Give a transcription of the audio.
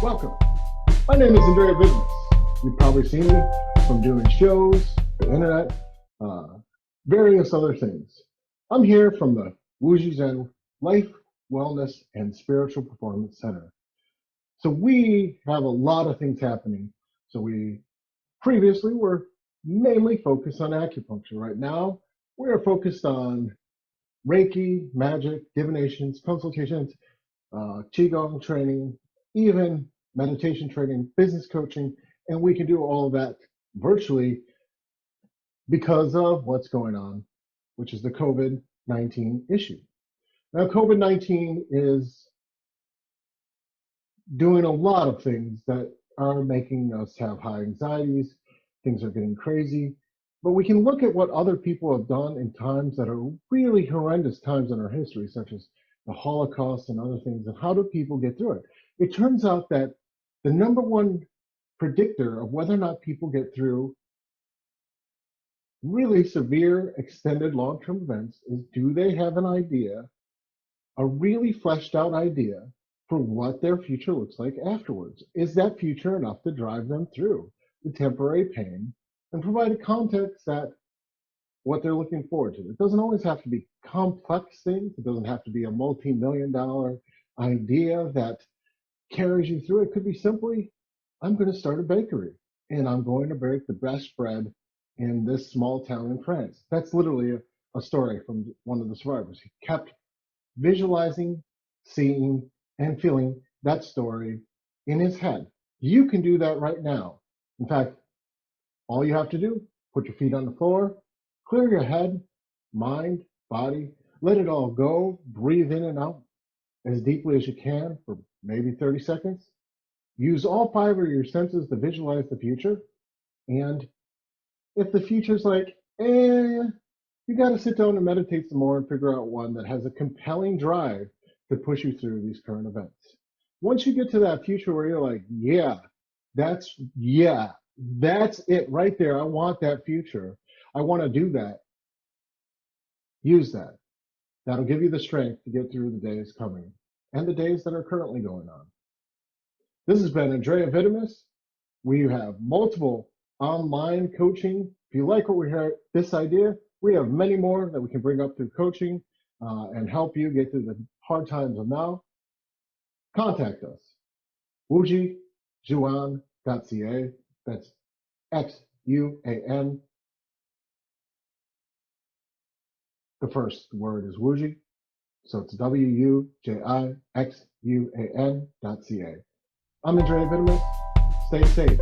Welcome. My name is Andrieh Vitimus. You've probably seen me from doing shows, the internet, various other things. I'm here from the Wuji Zen Life, Wellness, and Spiritual Performance Center. So we have a lot of things happening. So we previously were mainly focused on acupuncture. Right now, we are focused on Reiki, magic, divinations, consultations, Qigong training, even meditation training, business coaching, and we can do all of that virtually because of what's going on, which is the COVID-19 issue. Now, COVID-19 is doing a lot of things that are making us have high anxieties. Things are getting crazy, but we can look at what other people have done in times that are really horrendous times in our history, such as the Holocaust and other things, and how do people get through it? It turns out that the number one predictor of whether or not people get through really severe, extended, long-term events is, do they have an idea, a really fleshed out idea for what their future looks like afterwards? Is that future enough to drive them through the temporary pain and provide a context that what they're looking forward to? It doesn't always have to be complex things. It doesn't have to be a multi-million-dollar idea that carries you through. It could be simply, I'm going to start a bakery and I'm going to bake the best bread in this small town in France. That's literally a story from one of the survivors. He kept visualizing, seeing, and feeling that story in his head. You can do that right now. In fact, all you have to do, put your feet on the floor, clear your head, mind, body, let it all go, breathe in and out as deeply as you can for maybe 30 seconds. Use all 5 of your senses to visualize the future. And if the future's like, you got to sit down and meditate some more and figure out one that has a compelling drive to push you through these current events. Once you get to that future where you're like, that's it right there. I want that future. I want to do that. Use that. That'll give you the strength to get through the days coming and the days that are currently going on. This has been Andrieh Vitimus. We have multiple online coaching. If you like what we heard, this idea, we have many more that we can bring up through coaching and help you get through the hard times of now. Contact us. Wuji, Xuan.ca. That's Xuan. The first word is Wuji, so it's WujiXuan.ca. I'm Andrieh Vitimus. Stay safe.